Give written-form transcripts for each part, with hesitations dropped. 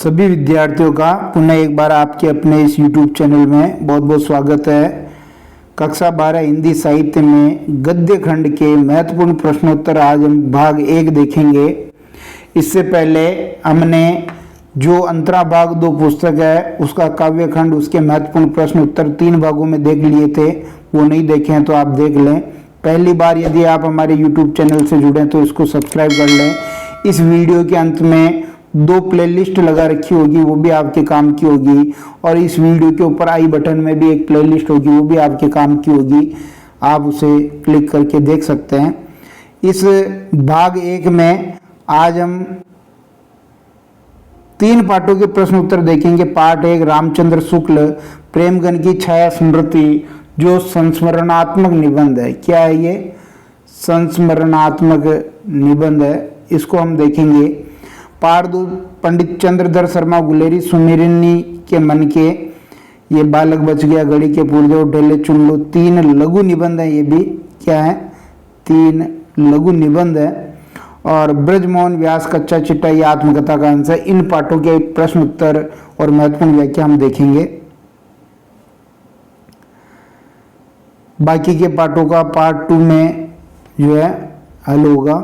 सभी विद्यार्थियों का पुनः एक बार आपके अपने इस YouTube चैनल में बहुत बहुत स्वागत है। कक्षा 12 हिंदी साहित्य में गद्य खंड के महत्वपूर्ण प्रश्नोत्तर आज हम भाग 1 देखेंगे। इससे पहले हमने जो अंतरा भाग 2 पुस्तक है उसका काव्य खंड उसके महत्वपूर्ण प्रश्न उत्तर 3 भागों में देख लिए थे, वो नहीं देखे हैं तो आप देख लें। पहली बार यदि आप हमारे YouTube चैनल से जुड़े तो इसको सब्सक्राइब कर लें। इस वीडियो के अंत में 2 प्लेलिस्ट लगा रखी होगी, वो भी आपके काम की होगी, और इस वीडियो के ऊपर आई बटन में भी एक प्लेलिस्ट होगी, वो भी आपके काम की होगी। आप उसे क्लिक करके देख सकते हैं। इस भाग 1 में आज हम 3 पाठों के प्रश्न उत्तर देखेंगे। पाठ 1 रामचंद्र शुक्ल प्रेमगन की छाया स्मृति, जो संस्मरणात्मक निबंध है। क्या है ये? संस्मरणात्मक निबंध है, इसको हम देखेंगे। पाठ 2 पंडित चंद्रधर शर्मा गुलेरी सुमेरिनी के मन के, ये बालक बच गया घड़ी के पूर्व ढेले चुन लो। 3 लघु निबंध है, ये भी क्या है? 3 लघु निबंध है। और ब्रजमोहन व्यास कच्चा चिट्टा, ये आत्मकथा का अंश है। इन पाठों के प्रश्न उत्तर और महत्वपूर्ण व्याख्या हम देखेंगे। बाकी के पाठों का पार्ट 2 में जो है हल होगा।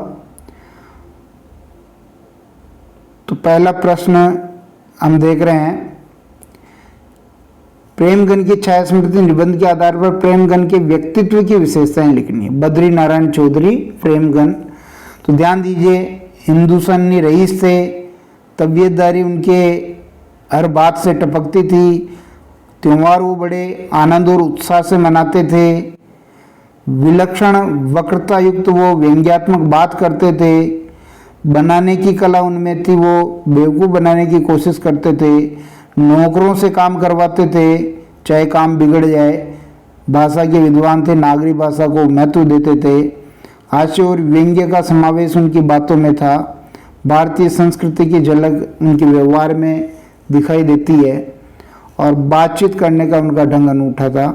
तो पहला प्रश्न हम देख रहे हैं, प्रेमगन की छाया स्मृति निबंध के आधार पर प्रेमगन के व्यक्तित्व की विशेषताएं लिखनी है। बद्री नारायण चौधरी प्रेमगन। तो ध्यान दीजिए, हिंदुस्तानी रईस थे, तबीयतदारी उनके हर बात से टपकती थी, त्योहार वो बड़े आनंद और उत्साह से मनाते थे, विलक्षण वक्रता युक्त वो व्यंग्यात्मक बात करते थे, बनाने की कला उनमें थी, वो बेवकूफ़ बनाने की कोशिश करते थे, नौकरों से काम करवाते थे चाहे काम बिगड़ जाए, भाषा के विद्वान थे, नागरी भाषा को महत्व देते थे, हास्य और व्यंग्य का समावेश उनकी बातों में था, भारतीय संस्कृति की झलक उनके व्यवहार में दिखाई देती है, और बातचीत करने का उनका ढंग अनूठा था।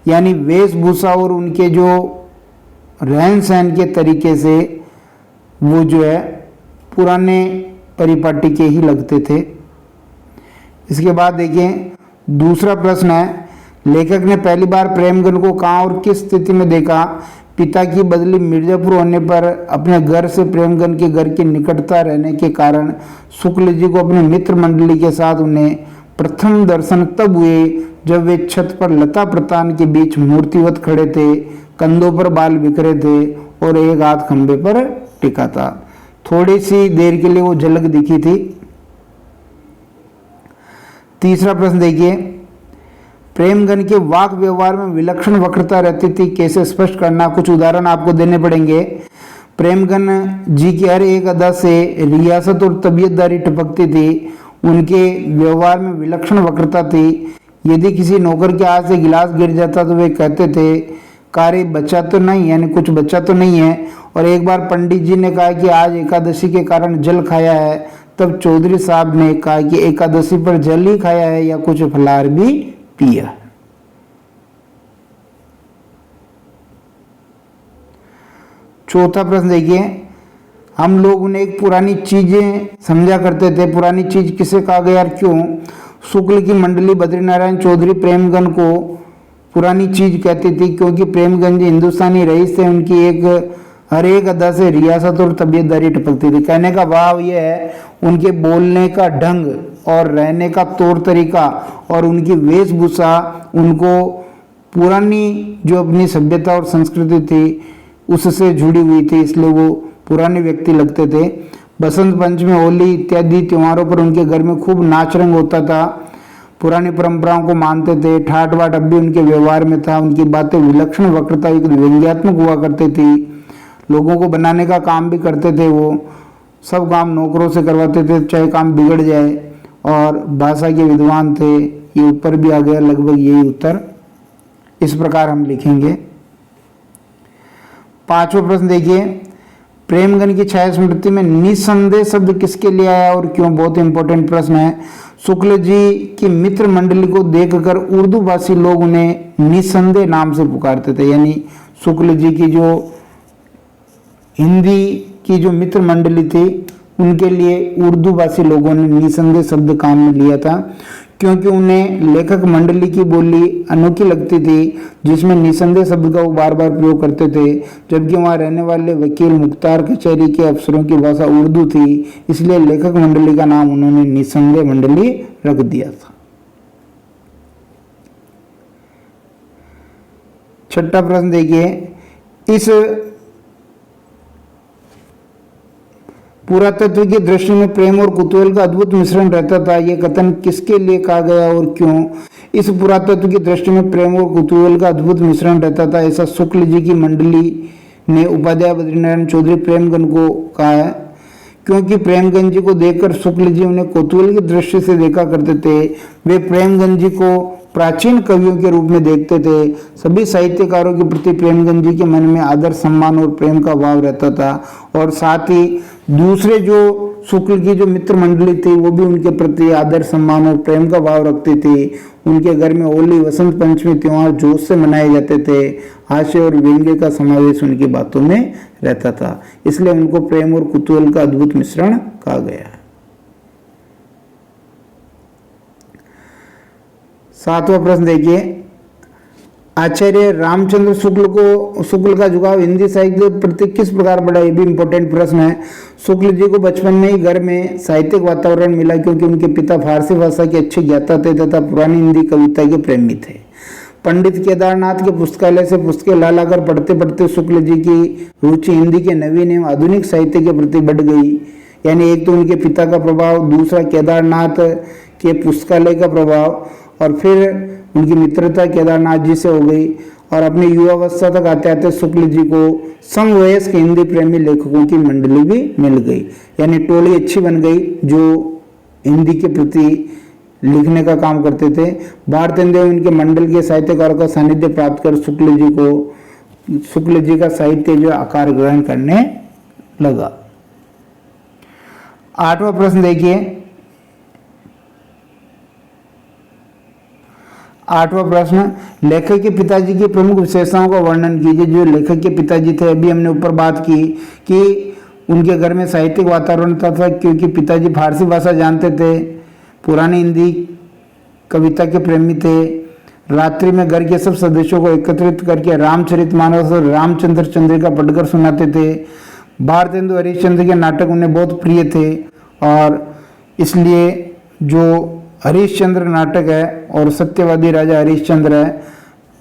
यानी वेशभूषा और उनके जो रहन सहन के तरीके से वो जो है पुराने परिपाटी के ही लगते थे। इसके बाद देखिए दूसरा प्रश्न है, लेखक ने पहली बार प्रेमगन को कहाँ और किस स्थिति में देखा? पिता की बदली मिर्जापुर होने पर अपने घर से प्रेमगन के घर की निकटता रहने के कारण शुक्ल जी को अपने मित्र मंडली के साथ उन्हें प्रथम दर्शन तब हुए जब वे छत पर लता प्रतान के बीच मूर्तिवत खड़े थे, कंधों पर बाल बिखरे थे और एक हाथ खंबे पर टिका था। थोड़ी सी देर के लिए वो झलक दिखी थी। तीसरा प्रश्न देखिए, प्रेमगन के वाक व्यवहार में विलक्षण वक्रता रहती थी, कैसे स्पष्ट करना? कुछ उदाहरण आपको देने पड़ेंगे। प्रेमगन जी की हर एक अदा से रियासत और तबीयतदारी टपकती थी, उनके व्यवहार में विलक्षण वक्रता थी। यदि किसी नौकर के हाथ से गिलास गिर जाता तो वे कहते थे कार्य बच्चा तो नहीं, यानी कुछ बच्चा तो नहीं है। और एक बार पंडित जी ने कहा कि आज एकादशी के कारण जल खाया है, तब चौधरी साहब ने कहा कि एकादशी पर जल ही खाया है या कुछ फलाहार भी पिया। चौथा प्रश्न देखिए, हम लोग उन्हें एक पुरानी चीजें समझा करते थे, पुरानी चीज किसे कहा गया और क्यों? शुक्ल की मंडली बद्रीनारायण चौधरी प्रेमगन को पुरानी चीज कहती थी, क्योंकि प्रेमगन जी हिंदुस्तानी रईस थे, उनकी हर एक अदा से रियासत और तबीयतदारी टपकती थी। कहने का भाव यह है, उनके बोलने का ढंग और रहने का तौर तरीका और उनकी वेशभूषा उनको पुरानी जो अपनी सभ्यता और संस्कृति थी उससे जुड़ी हुई थी, इसलिए वो पुराने व्यक्ति लगते थे। बसंत पंचमी, होली इत्यादि त्योहारों पर उनके घर में खूब नाच रंग होता था, पुरानी परंपराओं को मानते थे, ठाट बाट अब भी उनके व्यवहार में था, उनकी बातें विलक्षण वक्रता युक्त व्यंग्यात्मक हुआ करती थी, लोगों को बनाने का काम भी करते थे, वो सब काम नौकरों से करवाते थे चाहे काम बिगड़ जाए, और भाषा के विद्वान थे। ये ऊपर भी आ गया लगभग यही उत्तर। इस प्रकार हम लिखेंगे। 5वां प्रश्न देखिए, प्रेमगन की छाया स्मृति में निसंदेह शब्द किसके लिए आया और क्यों? बहुत इंपॉर्टेंट प्रश्न है। शुक्ल जी की मित्र मंडली को देखकर उर्दू भाषी लोग उन्हें निसंदेह नाम से पुकारते थे, यानी शुक्ल जी की जो हिंदी की जो मित्र मंडली थी उनके लिए उर्दू भाषी लोगों ने निसंदेह शब्द काम में लिया था, क्योंकि उन्हें लेखक मंडली की बोली अनोखी लगती थी, जिसमें निसंदेह शब्द का वो बार बार प्रयोग करते थे, जबकि वहां रहने वाले वकील मुख्तार कचहरी के अफसरों की भाषा उर्दू थी। इसलिए लेखक मंडली का नाम उन्होंने निसंदेह मंडली रख दिया था। छठा प्रश्न देखिए, इस पुरातत्व की दृष्टि में प्रेम और कुतूहल का अद्भुत मिश्रण रहता था, यह कथन किसके लिए कहा गया और क्यों? इस पुरातत्व की दृष्टि में प्रेम और कुतूहल का अद्भुत मिश्रण रहता था, ऐसा शुक्ल जी की मंडली ने उपाध्याय बद्रीनारायण चौधरी प्रेमगन को कहा है, क्योंकि प्रेमगन जी को देखकर शुक्ल जी उन्हें कौतूहल की दृष्टि से देखा करते थे। वे प्रेमगन जी को प्राचीन कवियों के रूप में देखते थे। सभी साहित्यकारों के प्रति प्रेमगन जी के मन में आदर, सम्मान और प्रेम का भाव रहता था, और साथ ही दूसरे जो शुक्ल की जो मित्र मंडली थी वो भी उनके प्रति आदर, सम्मान और प्रेम का भाव रखती थी। उनके घर में होली, वसंत पंचमी त्योहार जोश से मनाए जाते थे। हास्य और व्यंग्य का समावेश उनकी बातों में रहता था, इसलिए उनको प्रेम और कुतूहल का अद्भुत मिश्रण कहा गया है। सातवां प्रश्न देखिए, आचार्य रामचंद्र शुक्ल का झुकाव हिंदी साहित्य के प्रति किस प्रकार बढ़ा? ये भी इंपॉर्टेंट प्रश्न है। शुक्ल जी को बचपन में ही घर में साहित्यिक वातावरण मिला, क्योंकि उनके पिता फारसी भाषा के अच्छे ज्ञाता थे तथा पुरानी हिंदी कविता के प्रेमी थे। पंडित केदारनाथ के पुस्तकालय से पुस्तकें ला लाकर पढ़ते पढ़ते शुक्ल जी की रुचि हिंदी के नवीन एवं आधुनिक साहित्य के प्रति बढ़ गई। यानी एक तो उनके पिता का प्रभाव, दूसरा केदारनाथ के पुस्तकालय का प्रभाव, और फिर उनकी मित्रता केदारनाथ जी से हो गई। और अपनी युवावस्था तक आते आते शुक्ल जी को समवयस्क हिंदी प्रेमी लेखकों की मंडली भी मिल गई, यानी टोली अच्छी बन गई जो हिंदी के प्रति लिखने का काम करते थे। भारतेंदु एवं उनके मंडल के साहित्यकारों का सानिध्य प्राप्त कर शुक्ल जी का साहित्य जो आकार ग्रहण करने लगा। आठवां प्रश्न देखिए, आठवां प्रश्न, लेखक के पिताजी की प्रमुख विशेषताओं का वर्णन कीजिए। जो लेखक के पिताजी थे, अभी हमने ऊपर बात की कि उनके घर में साहित्यिक वातावरण था, क्योंकि पिताजी फारसी भाषा जानते थे, पुरानी हिंदी कविता के प्रेमी थे। रात्रि में घर के सब सदस्यों को एकत्रित करके रामचरितमानस और रामचंद्र चंद्रिका पढ़कर सुनाते थे। भारतेंदु हरिश्चंद्र के नाटक उन्हें बहुत प्रिय थे, और इसलिए जो हरिश्चंद्र नाटक है और सत्यवादी राजा हरिश्चंद्र है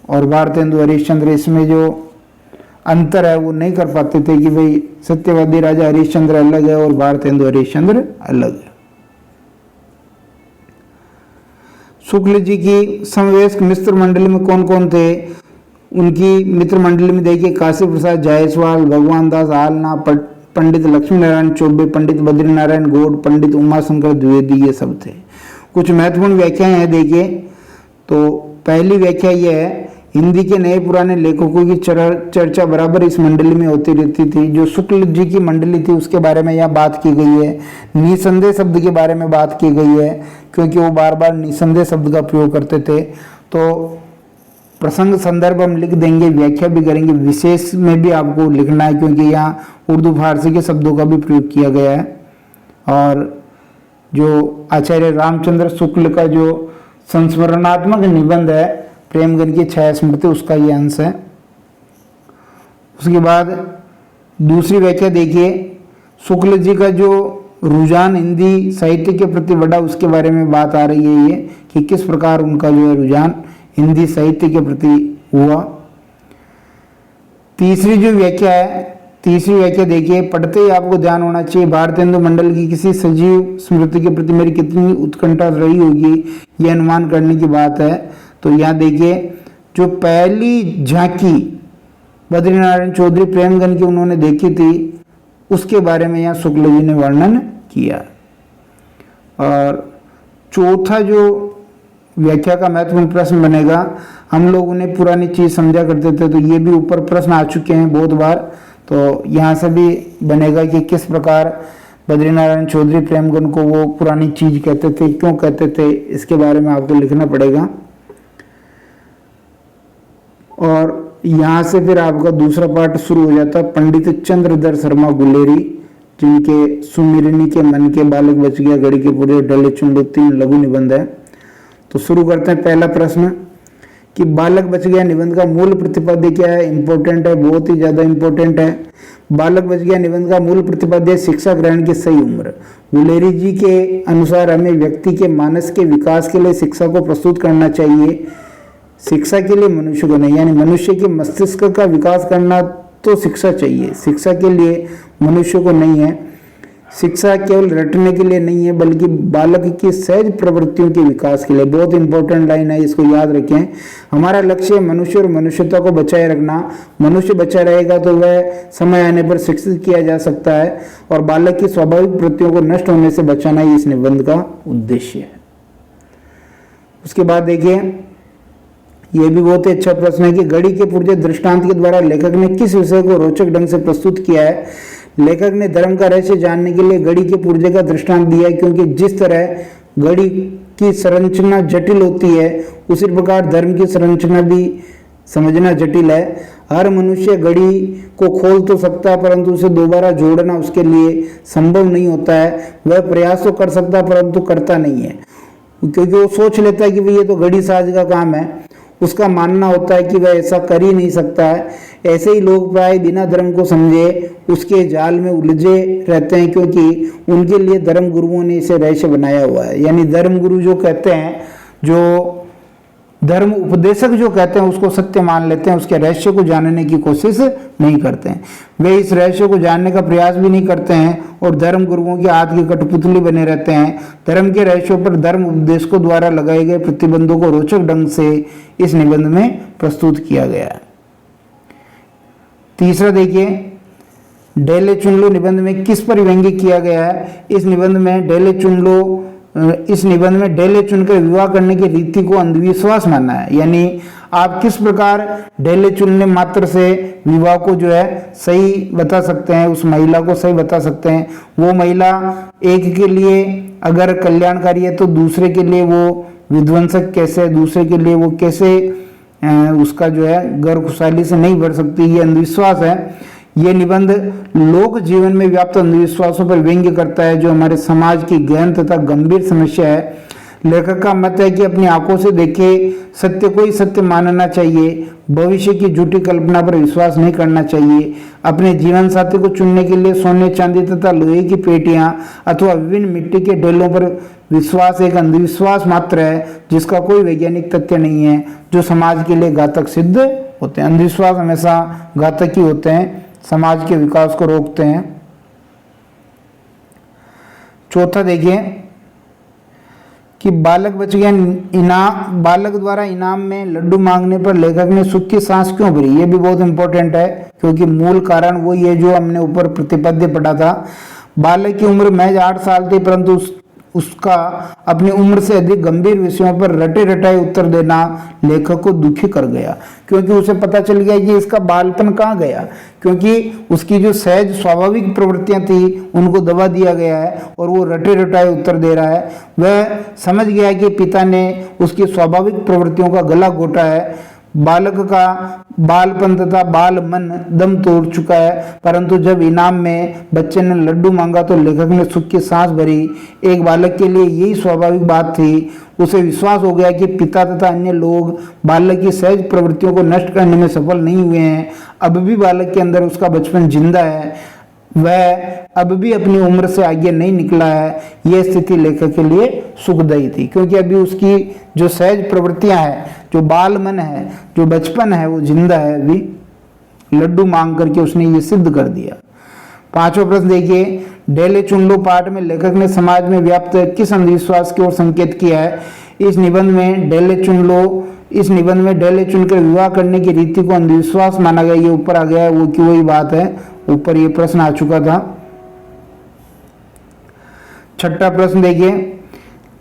और भारतेंदु हरिश्चंद्र, इसमें जो अंतर है वो नहीं कर पाते थे कि भाई सत्यवादी राजा हरिश्चंद्र अलग है और भारतेंदु हरिश्चंद्र अलग है। शुक्ल जी की समवयस्क मित्र मंडली में कौन कौन थे? उनकी मित्र मंडली में देखिए, काशी प्रसाद जायसवाल, भगवान दास आलना, पंडित लक्ष्मी नारायण चौबे, पंडित बद्रीनारायण गौड़, पंडित उमाशंकर द्विवेदी, ये सब थे। कुछ महत्वपूर्ण व्याख्याएं हैं देखिए। तो पहली व्याख्या यह है, हिंदी के नए पुराने लेखकों की चर्चा बराबर इस मंडली में होती रहती थी। जो शुक्ल जी की मंडली थी उसके बारे में यहाँ बात की गई है। निसंदेह शब्द के बारे में बात की गई है, क्योंकि वो बार बार निसंदेह शब्द का प्रयोग करते थे। तो प्रसंग संदर्भ हम लिख देंगे, व्याख्या भी करेंगे, विशेष में भी आपको लिखना है, क्योंकि यहाँ उर्दू फारसी के शब्दों का भी प्रयोग किया गया है। और जो आचार्य रामचंद्र शुक्ल का जो संस्मरणात्मक निबंध है प्रेमगन की छाया स्मृति, उसका ये अंश है। उसके बाद दूसरी व्याख्या देखिए, शुक्ल जी का जो रुझान हिंदी साहित्य के प्रति बढ़ा उसके बारे में बात आ रही है, ये कि किस प्रकार उनका जो है रुझान हिंदी साहित्य के प्रति हुआ। तीसरी जो व्याख्या है, तीसरी व्याख्या देखिए, पढ़ते ही आपको ध्यान होना चाहिए, भारतेंदु मंडल की किसी सजीव स्मृति के प्रति मेरी कितनी उत्कंठा रही होगी, यह अनुमान करने की बात है। तो यहाँ देखिए, जो पहली झांकी बद्रीनारायण चौधरी प्रेमगन की उन्होंने देखी थी, उसके बारे में यहाँ शुक्ल जी ने वर्णन किया। और चौथा जो व्याख्या का महत्वपूर्ण प्रश्न बनेगा, हम लोग उन्हें पुरानी चीज समझा करते थे, तो ये भी ऊपर प्रश्न आ चुके हैं बहुत बार, तो यहाँ से भी बनेगा कि किस प्रकार बद्रीनारायण चौधरी प्रेमगन को वो पुरानी चीज कहते थे, क्यों कहते थे, इसके बारे में आपको लिखना पड़ेगा। और यहाँ से फिर आपका दूसरा पार्ट शुरू हो जाता है, पंडित चंद्रधर शर्मा गुलेरी जिनके सुमिरनी के मन के बालक बच गया, घड़ी के पूरे डले चुन लो, 3 लघु निबंध है। तो शुरू करते हैं। पहला प्रश्न कि बालक बच गया निबंध का मूल प्रतिपाद्य क्या है? इंपॉर्टेंट है, बहुत ही ज्यादा इंपॉर्टेंट है। बालक बच गया निबंध का मूल प्रतिपाद्य शिक्षा ग्रहण की सही उम्र। गुलेरी जी के अनुसार हमें व्यक्ति के मानस के विकास के लिए शिक्षा को प्रस्तुत करना चाहिए, शिक्षा के लिए मनुष्य को नहीं। यानी मनुष्य के मस्तिष्क का विकास करना तो शिक्षा चाहिए, शिक्षा के लिए मनुष्य को नहीं है। शिक्षा केवल रटने के लिए नहीं है, बल्कि बालक की सहज प्रवृत्तियों के विकास के लिए। बहुत इंपॉर्टेंट लाइन है, इसको याद रखें। हमारा लक्ष्य मनुष्य और मनुष्यता को बचाए रखना। मनुष्य बचा रहेगा तो वह समय आने पर शिक्षित किया जा सकता है, और बालक की स्वाभाविक वृत्तियों को नष्ट होने से बचाना ही इस निबंध का उद्देश्य है। उसके बाद देखिए, यह भी बहुत ही अच्छा प्रश्न है कि घड़ी के पुर्जे दृष्टांत के द्वारा लेखक ने किस विषय को रोचक ढंग से प्रस्तुत किया है? लेखक ने धर्म का रहस्य जानने के लिए घड़ी के पुर्जे का दृष्टांत दिया है, क्योंकि जिस तरह घड़ी की संरचना जटिल होती है, उसी प्रकार धर्म की संरचना भी समझना जटिल है। हर मनुष्य घड़ी को खोल तो सकता है, परंतु उसे दोबारा जोड़ना उसके लिए संभव नहीं होता है। वह प्रयास तो कर सकता है, परंतु करता नहीं है, क्योंकि वो सोच लेता है कि भाई ये तो घड़ी साज का काम है। उसका मानना होता है कि वह ऐसा कर ही नहीं सकता है। ऐसे ही लोग प्राय बिना धर्म को समझे उसके जाल में उलझे रहते हैं, क्योंकि उनके लिए धर्म गुरुओं ने इसे रहस्य बनाया हुआ है। यानी धर्म गुरु जो कहते हैं, जो धर्म उपदेशक जो कहते हैं, उसको सत्य मान लेते हैं, उसके रहस्य को जानने की कोशिश नहीं करते हैं। वे इस रहस्य को जानने का प्रयास भी नहीं करते हैं, और धर्म गुरुओं के हाथ की कठपुतली बने रहते हैं। धर्म के रहस्यों पर धर्म उपदेशकों द्वारा लगाए गए प्रतिबंधों को रोचक ढंग से इस निबंध में प्रस्तुत किया गया है। तीसरा देखिए, डेले चुन लो निबंध में किस पर व्यंग्य किया गया है? इस निबंध में डेले चुनकर विवाह करने की रीति को अंधविश्वास मानना है। यानी आप किस प्रकार डेले चुनने मात्र से विवाह को जो है सही बता सकते हैं, उस महिला को सही बता सकते हैं। वो महिला एक के लिए अगर कल्याणकारी है, तो दूसरे के लिए वो विध्वंसक कैसे, दूसरे के लिए वो कैसे उसका जो है घर खुशहाली से नहीं बढ़ सकती, ये अंधविश्वास है। ये निबंध लोक जीवन में व्याप्त अंधविश्वासों पर व्यंग्य करता है, जो हमारे समाज की गहन तथा गंभीर समस्या है। लेखक का मत है कि अपनी आंखों से देखे सत्य को ही सत्य मानना चाहिए, भविष्य की झूठी कल्पना पर विश्वास नहीं करना चाहिए। अपने जीवन साथी को चुनने के लिए सोने चांदी तथा लोहे की पेटियां अथवा विभिन्न मिट्टी के ढेलों पर विश्वास एक अंधविश्वास मात्र है, जिसका कोई वैज्ञानिक तथ्य नहीं है, जो समाज के लिए घातक सिद्ध होते हैं। अंधविश्वास हमेशा घातक ही होते हैं, समाज के विकास को रोकते हैं। चौथा देखिए कि बालक बच गया इनाम, बालक द्वारा इनाम में लड्डू मांगने पर लेखक ने सुख की सांस क्यों भरी? ये भी बहुत इंपॉर्टेंट है, क्योंकि मूल कारण वही है जो हमने ऊपर प्रतिपाद्य पढ़ा था। बालक की उम्र महज 8 साल थी, परंतु उसका अपनी उम्र से अधिक गंभीर विषयों पर रटे रटाए उत्तर देना लेखक को दुखी कर गया, क्योंकि उसे पता चल गया कि इसका बालपन कहाँ गया, क्योंकि उसकी जो सहज स्वाभाविक प्रवृत्तियां थी उनको दबा दिया गया है, और वो रटे रटाए उत्तर दे रहा है। वह समझ गया कि पिता ने उसकी स्वाभाविक प्रवृत्तियों का गला घोटा है। बालक का बालपन तथा बाल मन दम तोड़ चुका है, परंतु जब इनाम में बच्चे ने लड्डू मांगा तो लेखक ने सुख की सांस भरी। एक बालक के लिए यही स्वाभाविक बात थी। उसे विश्वास हो गया कि पिता तथा अन्य लोग बालक की सहज प्रवृत्तियों को नष्ट करने में सफल नहीं हुए हैं। अब भी बालक के अंदर उसका बचपन जिंदा है, वह अब भी अपनी उम्र से आगे नहीं निकला है। यह स्थिति लेखक के लिए सुखदायी थी, क्योंकि अभी उसकी जो सहज प्रवृत्तियां हैं, जो बाल मन है, जो बचपन है, वो जिंदा है। अभी लड्डू मांग करके उसने ये सिद्ध कर दिया। पांचवा प्रश्न देखिए, डेले चुन लो पाठ में लेखक ने समाज में व्याप्त किस अंधविश्वास की ओर संकेत किया है? इस निबंध में डेले चुनकर विवाह करने की रीति को अंधविश्वास माना गया। ये ऊपर आ गया है, वो की वही बात है, ऊपर ये प्रश्न आ चुका था। छठा प्रश्न देखिए,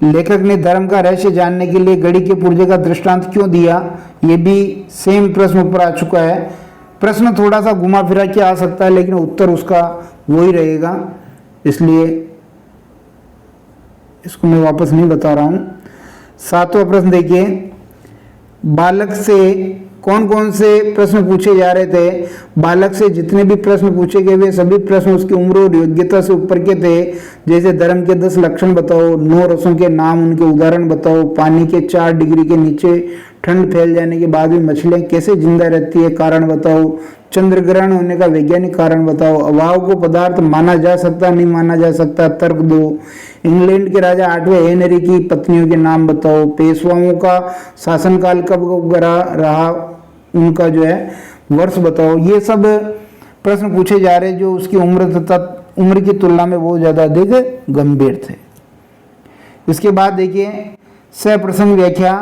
लेखक ने धर्म का रहस्य जानने के लिए घड़ी के पुर्जे का दृष्टांत क्यों दिया? ये भी सेम प्रश्न ऊपर आ चुका है। प्रश्न थोड़ा सा घुमा फिरा के आ सकता है, लेकिन उत्तर उसका वही रहेगा, इसलिए इसको मैं वापस नहीं बता रहा हूं। सातवां प्रश्न देखिए, बालक से कौन कौन से प्रश्न पूछे जा रहे थे? बालक से जितने भी प्रश्न पूछे गए वे सभी प्रश्न उसकी उम्र और योग्यता से ऊपर के थे। जैसे धर्म के 10 लक्षण बताओ, 9 रसों के नाम उनके उदाहरण बताओ, पानी के 4 डिग्री के नीचे ठंड फैल जाने के बाद भी मछलियां कैसे जिंदा रहती है कारण बताओ, चंद्र ग्रहण होने का वैज्ञानिक कारण बताओ, अभाव को पदार्थ माना जा सकता नहीं माना जा सकता तर्क दो, इंग्लैंड के राजा 8वें हेनरी की पत्नियों के नाम बताओ, पेशवाओं का शासनकाल कब रहा उनका जो है वर्ष बताओ। ये सब प्रश्न पूछे जा रहे जो उसकी उम्र तथा उम्र की तुलना में बहुत ज्यादा अधिक गंभीर थे। इसके बाद देखिए सप्रसंग व्याख्या,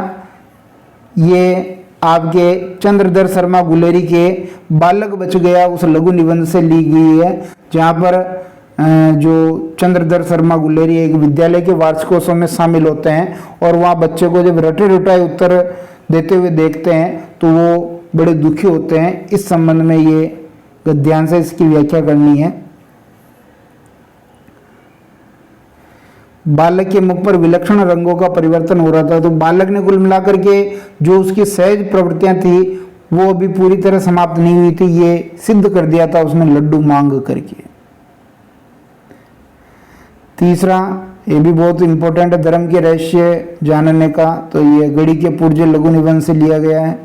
ये आपके चंद्रधर शर्मा गुलेरी के बालक बच गया उस लघु निबंध से ली गई है, जहाँ पर जो चंद्रधर शर्मा गुलेरी एक विद्यालय के वार्षिकोत्सव में शामिल होते हैं और वहाँ बच्चे को जब रटे रुटाए उत्तर देते हुए देखते हैं तो वो बड़े दुखी होते हैं। इस संबंध में ये ध्यान से इसकी व्याख्या करनी है। बालक के मुख पर विलक्षण रंगों का परिवर्तन हो रहा था, तो बालक ने कुल मिलाकर के जो उसकी सहज प्रवृत्तियां थी वो अभी पूरी तरह समाप्त नहीं हुई थी, ये सिद्ध कर दिया था उसने लड्डू मांग करके। तीसरा, ये भी बहुत इंपॉर्टेंट है, धर्म के रहस्य जानने का, तो ये गढ़ी के पुर्जे लघु निबंध से लिया गया है।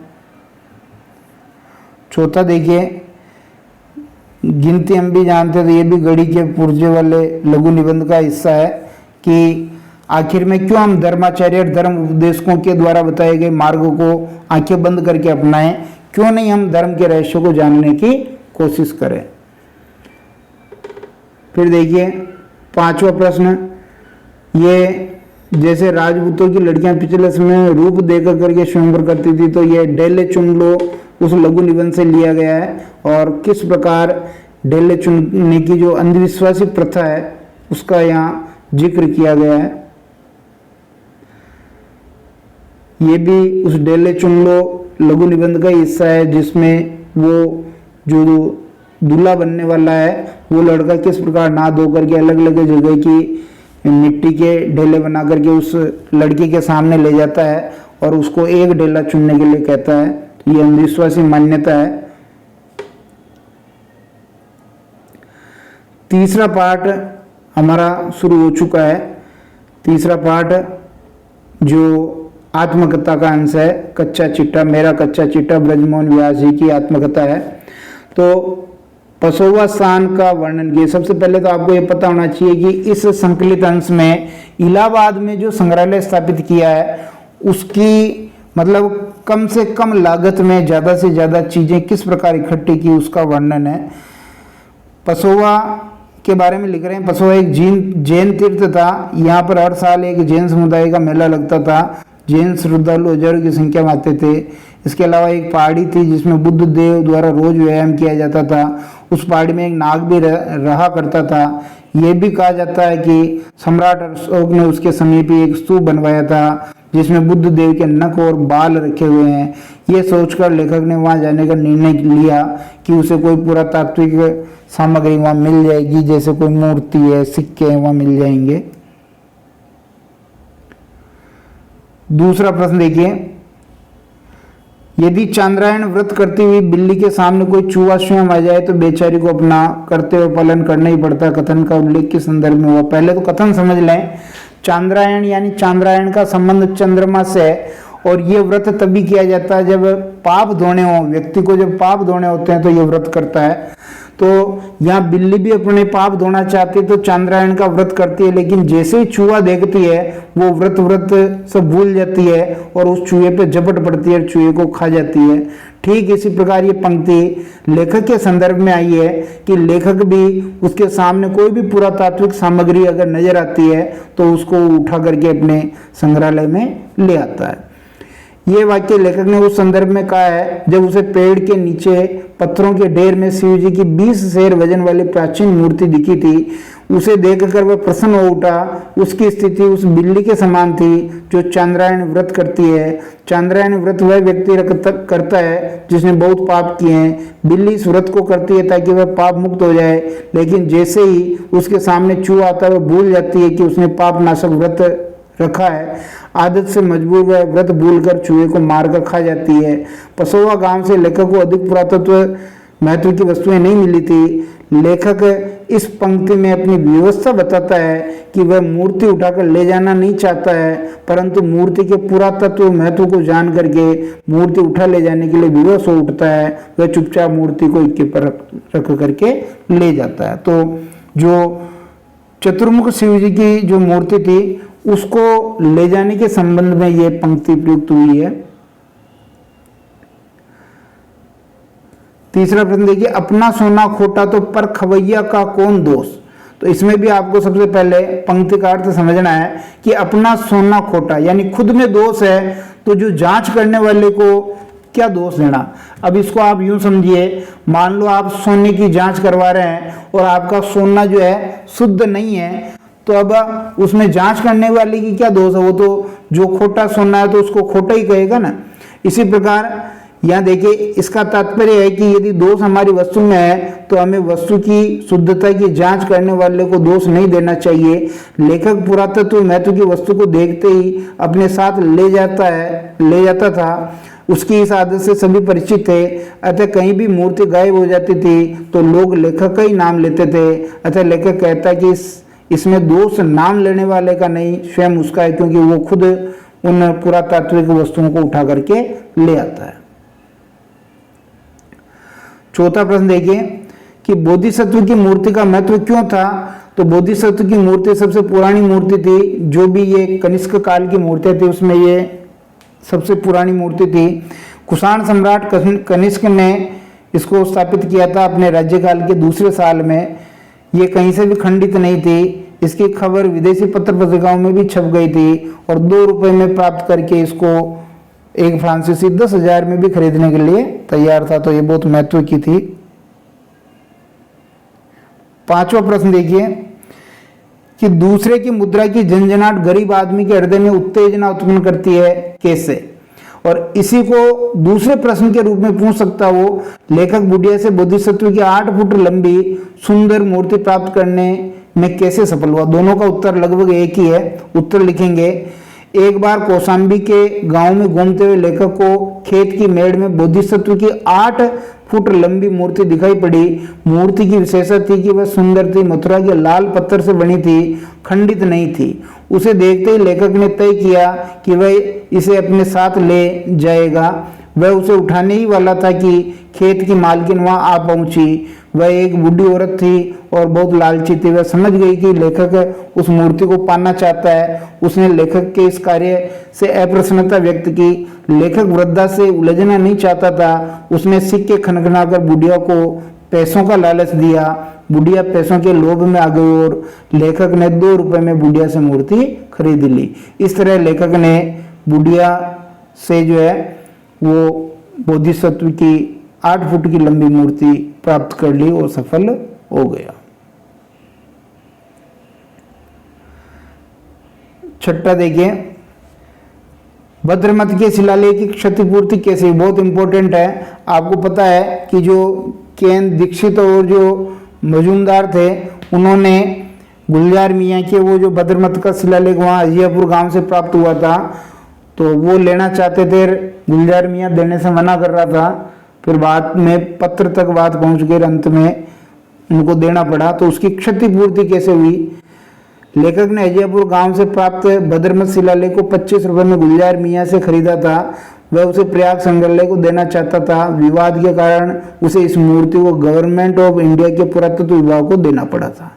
चौथा देखिए, गिनती हम भी जानते थे, ये भी गढ़ी के पुर्जे वाले लघु निबंध का हिस्सा है कि आखिर में क्यों हम धर्माचार्य और धर्म उपदेशकों के द्वारा बताए गए मार्गों को आंखें बंद करके अपनाएं, क्यों नहीं हम धर्म के रहस्यों को जानने की कोशिश करें। फिर देखिए 5वां प्रश्न, ये जैसे राजपूतों की लड़कियां पिछले समय में रूप देकर करके स्वयंवर करती थी, तो ये डेले चुन लो उस लघु निबंध से लिया गया है और किस प्रकार डेले चुनने की जो अंधविश्वासी प्रथा है उसका यहाँ जिक्र किया गया है। ये भी उस डेले चुन लो लघु निबंध का हिस्सा है, जिसमें वो जो दूल्हा बनने वाला है वो लड़का किस प्रकार नहा धो करके अलग अलग जगह की मिट्टी के ढेले बना करके उस लड़की के सामने ले जाता है और उसको एक ढेला चुनने के लिए कहता है। ये अंधविश्वासी मान्यता है। तीसरा पार्ट हमारा शुरू हो चुका है। तीसरा पार्ट जो आत्मकथा का अंश है, कच्चा चिट्ठा, मेरा कच्चा चिट्ठा, ब्रजमोहन व्यास जी की आत्मकथा है। तो पसोवा स्थान का वर्णन किया। सबसे पहले तो आपको ये पता होना चाहिए कि इस संकलित अंश में इलाहाबाद में जो संग्रहालय स्थापित किया है उसकी मतलब कम से कम लागत में ज़्यादा से ज़्यादा चीज़ें किस प्रकार इकट्ठी की उसका वर्णन है। पसोवा के बारे में लिख रहे हैं, पसोवा एक जैन तीर्थ था। यहाँ पर हर साल एक जैन समुदाय का मेला लगता था। जैन श्रद्धालु हजारों की संख्या में आते थे। इसके अलावा एक पहाड़ी थी जिसमें बुद्ध देव द्वारा रोज व्यायाम किया जाता था। उस पहाड़ी में एक नाग भी रहा करता था। यह भी कहा जाता है कि सम्राट अशोक ने उसके समीप एक स्तूप बनवाया था जिसमें बुद्ध देव के नख और बाल रखे हुए हैं। ये सोचकर लेखक ने वहां जाने का निर्णय लिया कि उसे कोई पुरातात्विक सामग्री वहां मिल जाएगी, जैसे कोई मूर्ति है, सिक्के हैं, वहां मिल जाएंगे। दूसरा प्रश्न देखिए, यदि चांद्रायण व्रत करती हुई बिल्ली के सामने कोई चूहा स्वयं आ जाए तो बेचारी को अपना कर्तव्य पालन करना ही पड़ता है। कथन का उल्लेख के संदर्भ में हुआ। पहले तो कथन समझ लें। चांद्रायण यानी चांद्रायण का संबंध चंद्रमा से है और ये व्रत तभी किया जाता है जब पाप धोने हो। व्यक्ति को जब पाप धोने होते हैं तो ये व्रत करता है। तो यहाँ बिल्ली भी अपने पाप धोना चाहती है तो चांद्रायण का व्रत करती है, लेकिन जैसे ही चूहा देखती है वो व्रत सब भूल जाती है और उस चूहे पे झपट पड़ती है और चूहे को खा जाती है। ठीक इसी प्रकार ये पंक्ति लेखक के संदर्भ में आई है कि लेखक भी उसके सामने कोई भी पुरातात्विक सामग्री अगर नजर आती है तो उसको उठा करके अपने संग्रहालय में ले आता है। ये वाक्य लेखक ने उस संदर्भ में कहा है जब उसे पेड़ के नीचे पत्थरों के ढेर में शिव जी की 20 सेर वजन वाली प्राचीन मूर्ति दिखी थी। उसे देखकर वह प्रसन्न हो उठा। उसकी स्थिति उस बिल्ली के समान थी जो चांद्रायण व्रत करती है। चांद्रायण व्रत वह व्यक्ति करता है जिसने बहुत पाप किए हैं। बिल्ली इस व्रत को करती है ताकि वह पाप मुक्त हो जाए, लेकिन जैसे ही उसके सामने चूहा आता है वह भूल जाती है कि उसने पाप नाशक व्रत रखा है। आदत से मजबूर वह व्रत भूलकर चूहे को मारकर खा जाती है। पसोवा गांव से लेखक को अधिक पुरातत्व महत्व की वस्तुएं नहीं मिली थी। लेखक इस पंक्ति में अपनी व्यवस्था बताता है कि वह मूर्ति उठाकर ले जाना नहीं चाहता है, परंतु मूर्ति के पुरातत्व महत्व को जान करके मूर्ति उठा ले जाने के लिए विवश हो उठता है। वह चुपचाप मूर्ति को इक्के पर रख करके ले जाता है। तो जो चतुर्मुख शिव जी की जो मूर्ति थी उसको ले जाने के संबंध में यह पंक्ति प्रयुक्त हुई है। तीसरा प्रश्न देखिए, अपना सोना खोटा तो पर खवैया का कौन दोष। तो इसमें भी आपको सबसे पहले पंक्ति का अर्थ समझना है कि अपना सोना खोटा यानी खुद में दोष है तो जो जांच करने वाले को क्या दोष देना। अब इसको आप यूं समझिए, मान लो आप सोने की जांच करवा रहे हैं और आपका सोना जो है शुद्ध नहीं है, तो अब उसमें जांच करने वाले की क्या दोष है। वो तो जो खोटा सोना है तो उसको खोटा ही कहेगा ना। इसी प्रकार यहाँ देखिए, इसका तात्पर्य है कि यदि दोष हमारी वस्तु में है तो हमें वस्तु की शुद्धता की जांच करने वाले को दोष नहीं देना चाहिए। लेखक पुरातत्व महत्व की वस्तु को देखते ही अपने साथ ले जाता था। उसकी इस आदत से सभी परिचित थे। अतः कहीं भी मूर्ति गायब हो जाती थी तो लोग लेखक का ही नाम लेते थे। अतः लेखक कहता है कि इसमें दोष नाम लेने वाले का नहीं, स्वयं उसका है, क्योंकि वो खुद उन पुरातात्विक वस्तुओं को उठा करके ले आता है। चौथा प्रश्न देखिए कि बोधिसत्व की मूर्ति का महत्व क्यों था। तो बोधिसत्व की मूर्ति सबसे पुरानी मूर्ति थी। जो भी ये कनिष्क काल की मूर्ति थी उसमें ये सबसे पुरानी मूर्ति थी। कुषाण सम्राट कनिष्क ने इसको स्थापित किया था अपने राज्यकाल के दूसरे साल में। ये कहीं से भी खंडित नहीं थी। इसकी खबर विदेशी पत्र पत्रिकाओं में भी छप गई थी और 2 रुपए में प्राप्त करके इसको एक फ्रांसीसी 10,000 में भी खरीदने के लिए तैयार था। तो ये बहुत महत्व की थी। पांचवा प्रश्न देखिए कि दूसरे की मुद्रा की झंझनाहट गरीब आदमी के हृदय में उत्तेजना उत्पन्न करती है, कैसे। और इसी को दूसरे प्रश्न के रूप में पूछ सकता वो, लेखक बुढ़िया से बोधिसत्व की 8 फुट लंबी सुंदर मूर्ति प्राप्त करने में कैसे सफल हुआ। दोनों का उत्तर लगभग एक ही है। उत्तर लिखेंगे, एक बार कौशाम्बी के गांव में घूमते हुए लेखक को खेत की मेड़ में बोधिसत्व की 8 फुट लंबी मूर्ति दिखाई पड़ी। मूर्ति की विशेषता थी कि वह सुंदर थी, मथुरा के लाल पत्थर से बनी थी, खंडित नहीं थी। उसे देखते ही लेखक ने तय किया कि वह इसे अपने साथ ले जाएगा। वह उसे उठाने ही वाला था कि खेत की मालकिन वहां आ पहुंची। वह एक बूढ़ी औरत थी और बहुत लालची थी। वह समझ गई कि लेखक उस मूर्ति को पाना चाहता है। उसने लेखक के इस कार्य से अप्रसन्नता व्यक्त की। लेखक वृद्धा से उलझना नहीं चाहता था। उसने सिक्के खनखनाकर बुढ़िया को पैसों का लालच दिया। बुढ़िया पैसों के लोभ में आ गई और लेखक ने 2 रुपए में बुढ़िया से मूर्ति खरीद ली। इस तरह लेखक ने बुढ़िया से जो है वो बोधिसत्व की 8 फुट की लंबी मूर्ति प्राप्त कर ली और सफल हो गया। छठा देखिए, भद्रमत के शिलालेख की क्षतिपूर्ति कैसे, बहुत इंपॉर्टेंट है। आपको पता है कि जो केन दीक्षित और जो मजूमदार थे उन्होंने गुलजार मियाँ के वो जो भद्रमत का शिलालेख वहाँ अजियापुर गांव से प्राप्त हुआ था तो वो लेना चाहते थे। गुलजार मियाँ देने से मना कर रहा था। फिर बाद में पत्र तक बात पहुंच गई, अंत में उनको देना पड़ा। तो उसकी क्षतिपूर्ति कैसे हुई। लेखक ने अजियापुर गांव से प्राप्त भद्रमत शिलालेख को 25 रुपए में गुलजार मियाँ से खरीदा था। वह उसे प्रयाग संग्रहालय को देना चाहता था। विवाद के कारण उसे इस मूर्ति को गवर्नमेंट ऑफ इंडिया के पुरातत्व विभाग को देना पड़ा था।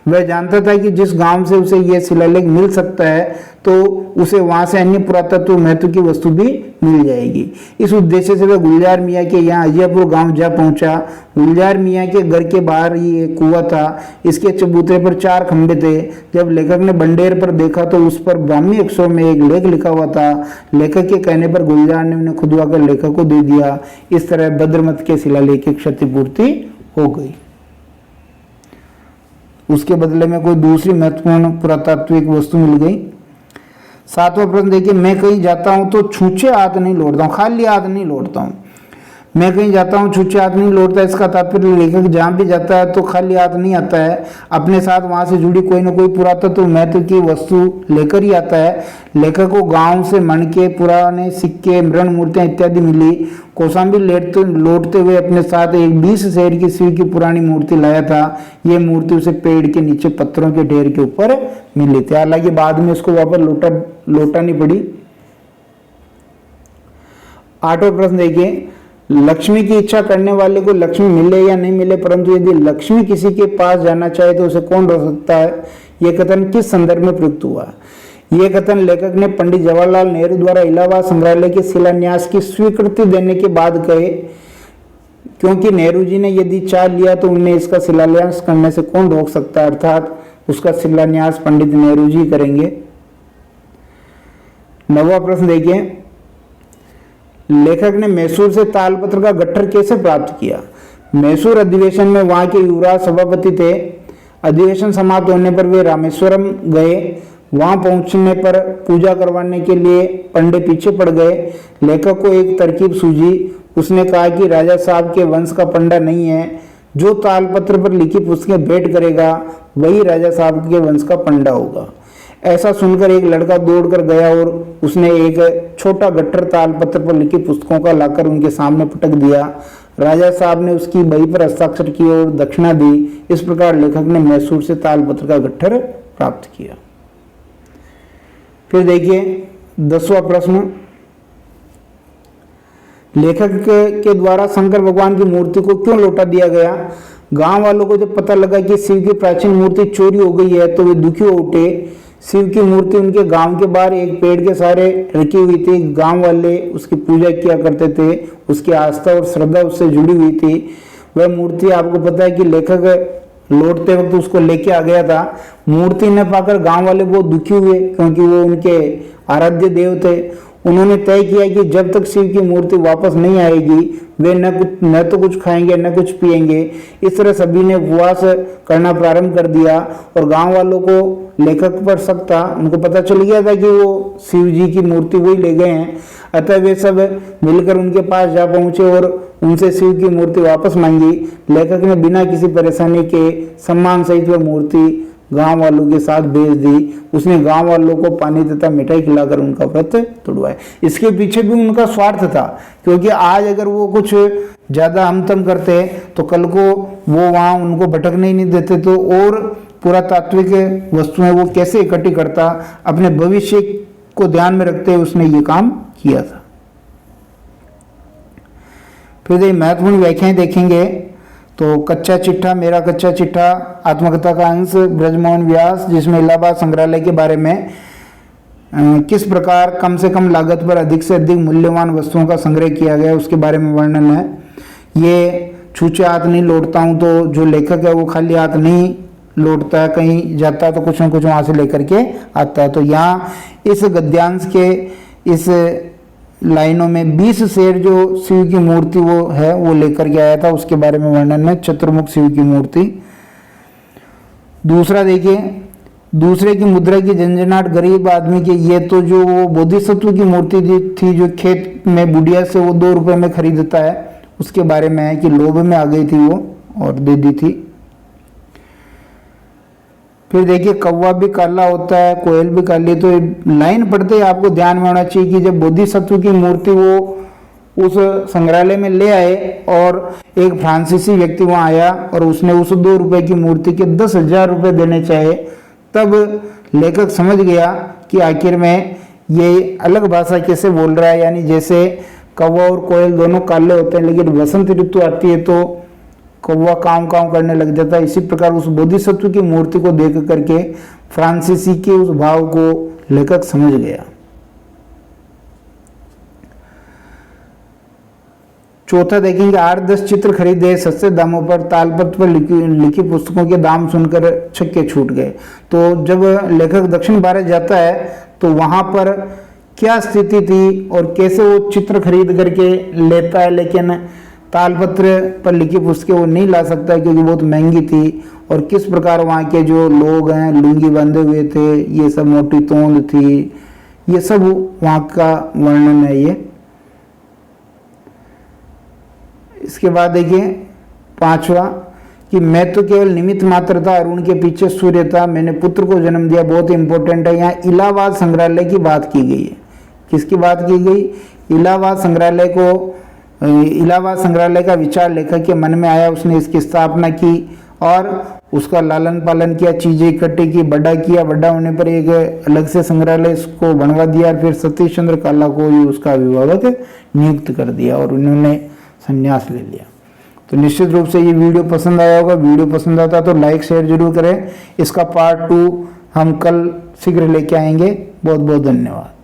वह जानता था कि जिस गांव से उसे यह शिलालेख मिल सकता है तो उसे वहां से अन्य पुरातत्व महत्व की वस्तु भी मिल जाएगी। इस उद्देश्य से वह गुलजार मियाँ के यहाँ अजियापुर गांव जा पहुंचा। गुलजार मियाँ के घर के बाहर ही एक कुआं था। इसके चबूतरे पर 4 खंभे थे। जब लेखक ने बंडेर पर देखा तो उस पर ब्राह्मी अक्षरों में एक लेख लिखा हुआ था। लेखक के कहने पर गुलजार ने उन्हें खुदवाकर लेखक को दे दिया। इस तरह भद्रमत के शिलालेख की क्षतिपूर्ति हो गई। उसके बदले में कोई दूसरी महत्वपूर्ण पुरातात्विक वस्तु मिल गई। 7वां प्रश्न देखिए, मैं कहीं जाता हूं तो छूछे हाथ नहीं लौटता हूं, खाली हाथ नहीं लौटता हूं। मैं कहीं जाता हूँ छूछे हाथ नहीं लौटता, इसका तात्पर्य लेखक जहाँ भी जाता है तो खाली हाथ नहीं आता है, अपने साथ वहाँ से जुड़ी कोई ना कोई पुरातत्व महत्व की वस्तु लेकर ही आता है। लेखक को गांव से मणके, पुराने सिक्के, मृण मूर्तियां इत्यादि मिली। कौशाम्बी लौटते हुए अपने साथ एक 20 शेर की शिव की पुरानी मूर्ति लाया था। ये मूर्ति उसे पेड़ के नीचे पत्थरों के ढेर के ऊपर मिली थी। हालांकि बाद में उसको वापस लौटानी पड़ी। 8वां प्रश्न देखिए, लक्ष्मी की इच्छा करने वाले को लक्ष्मी मिले या नहीं मिले, परंतु यदि लक्ष्मी किसी के पास जाना चाहे तो उसे कौन रोक सकता है? यह कथन किस संदर्भ में प्रयुक्त हुआ? यह कथन लेखक ने पंडित जवाहरलाल नेहरू द्वारा इलाहाबाद संग्रहालय के शिलान्यास की स्वीकृति देने के बाद कहे, क्योंकि नेहरू जी ने यदि चाह लिया तो उन्हें इसका शिलान्यास करने से कौन रोक सकता है, अर्थात उसका शिलान्यास पंडित नेहरू जी करेंगे। 9वां प्रश्न देखिए, लेखक ने मैसूर से तालपत्र का गट्ठर कैसे प्राप्त किया? मैसूर अधिवेशन में वहां के युवराज सभापति थे। अधिवेशन समाप्त होने पर वे रामेश्वरम गए। वहां पहुंचने पर पूजा करवाने के लिए पंडे पीछे पड़ गए। लेखक को एक तरकीब सूझी। उसने कहा कि राजा साहब के वंश का पंडा नहीं है, जो तालपत्र पर लिखी पुस्तकें भेंट करेगा वही राजा साहब के वंश का पंडा होगा। ऐसा सुनकर एक लड़का दौड़कर गया और उसने एक छोटा गट्ठर तालपत्र पर लिखी पुस्तकों का लाकर उनके सामने पटक दिया। राजा साहब ने उसकी बही पर हस्ताक्षर किए और दक्षिणा दी। इस प्रकार लेखक ने मैसूर से तालपत्र का गट्ठर प्राप्त किया। फिर देखिए 10वां प्रश्न, लेखक के द्वारा शंकर भगवान की मूर्ति को क्यों लौटा दिया गया? गांव वालों को जब पता लगा कि शिव की प्राचीन मूर्ति चोरी हो गई है तो वे दुखी हो उठे। शिव की मूर्ति उनके गांव के बाहर एक पेड़ के सहारे रखी हुई थी। गांव वाले उसकी पूजा किया करते थे। उसकी आस्था और श्रद्धा उससे जुड़ी हुई थी। वह मूर्ति आपको पता है कि लेखक लौटते वक्त उसको लेके आ गया था। मूर्ति न पाकर गांव वाले बहुत दुखी हुए, क्योंकि वो उनके आराध्य देव थे। उन्होंने तय किया कि जब तक शिव की मूर्ति वापस नहीं आएगी वे न तो कुछ खाएंगे न कुछ पिएंगे। इस तरह सभी ने उपवास करना प्रारंभ कर दिया और गांव वालों को लेखक पर शक था। उनको पता चल गया था कि वो शिव जी की मूर्ति वही ले गए हैं। अतः वे सब मिलकर उनके पास जा पहुंचे और उनसे शिव की मूर्ति वापस मांगी। लेखक ने बिना किसी परेशानी के सम्मान सहित वह मूर्ति गांव वालों के साथ भेज दी। उसने गांव वालों को पानी तथा मिठाई खिलाकर उनका व्रत तोड़वाया। इसके पीछे भी उनका स्वार्थ था, क्योंकि आज अगर वो कुछ ज्यादा हमतम करते तो कल को वो वहां उनको भटकने ही नहीं देते, तो और पुरातात्विक वस्तुएं वो कैसे इकट्ठी करता। अपने भविष्य को ध्यान में रखते हुए उसने ये काम किया था। फिर ये महत्वपूर्ण व्याख्याएं देखेंगे तो कच्चा चिट्ठा, मेरा कच्चा चिट्ठा, आत्मकथा का अंश, ब्रजमोहन व्यास, जिसमें इलाहाबाद संग्रहालय के बारे में किस प्रकार कम से कम लागत पर अधिक से अधिक मूल्यवान वस्तुओं का संग्रह किया गया उसके बारे में वर्णन है। ये छूछे हाथ नहीं लौटता हूँ, तो जो लेखक है वो खाली हाथ नहीं लौटता है, कहीं जाता है तो कुछ न कुछ वहाँ से लेकर के आता है। तो यहाँ इस गद्यांश के इस लाइनों में 20 शेर जो शिव की मूर्ति वो है वो लेकर के आया था, उसके बारे में वर्णन है, चतुर्मुख शिव की मूर्ति। दूसरा देखिए, दूसरे की मुद्रा की झंझनाहट गरीब आदमी की। ये तो जो वो बोधिसत्व की मूर्ति थी जो खेत में बुढ़िया से वो 2 रुपए में खरीदता है, उसके बारे में है कि लोभ में आ गई थी वो और दे दी थी। फिर देखिए, कौवा भी काला होता है, कोयल भी काली। तो लाइन पढ़ते ही आपको ध्यान में होना चाहिए कि जब बोधिसत्व की मूर्ति वो उस संग्रहालय में ले आए और एक फ्रांसीसी व्यक्ति वहां आया और उसने उस 2 रुपए की मूर्ति के 10,000 रुपए देने चाहे, तब लेखक समझ गया कि आखिर में ये अलग भाषा कैसे बोल रहा है। यानी जैसे कौवा और कोयल दोनों काले होते हैं, लेकिन बसंत ऋतु आती है तो कौवा काव काव करने लग जाता है। इसी प्रकार उस बोधिसत्व की मूर्ति को देख करके फ्रांसीसी के उस भाव को लेखक समझ गया। चौथा देखेंगे, 8-10 चित्र खरीदे सस्ते दामों पर, तालपत्र पर लिखी पुस्तकों के दाम सुनकर छक्के छूट गए। तो जब लेखक दक्षिण भारत जाता है तो वहां पर क्या स्थिति थी और कैसे वो चित्र खरीद करके लेता है, लेकिन तालपत्र पर लिखी पुस्तकें वो नहीं ला सकता क्योंकि बहुत महंगी थी। और किस प्रकार वहाँ के जो लोग हैं लुंगी बांधे हुए थे, ये सब मोटी तोंद थी, ये सब वहाँ का वर्णन है। ये इसके बाद देखिए 5वां कि मैं तो केवल निमित्त मात्र था और उनके पीछे सूर्य था, मैंने पुत्र को जन्म दिया। बहुत इंपॉर्टेंट है, यहाँ इलाहाबाद संग्रहालय की बात की गई है। किसकी बात की गई? इलाहाबाद संग्रहालय को, इलाहाबाद संग्रहालय का विचार लेखक के मन में आया, उसने इसकी स्थापना की और उसका लालन पालन किया, चीजें इकट्ठी की, बड़ा किया। बड़ा होने पर एक अलग से संग्रहालय इसको बनवा दिया और फिर सतीश चंद्र काला को ही उसका अभिभावक नियुक्त कर दिया और उन्होंने संन्यास ले लिया। तो निश्चित रूप से ये वीडियो पसंद आया होगा। वीडियो पसंद आता तो लाइक शेयर जरूर करें। इसका पार्ट 2 हम कल शीघ्र लेके आएंगे। बहुत बहुत धन्यवाद।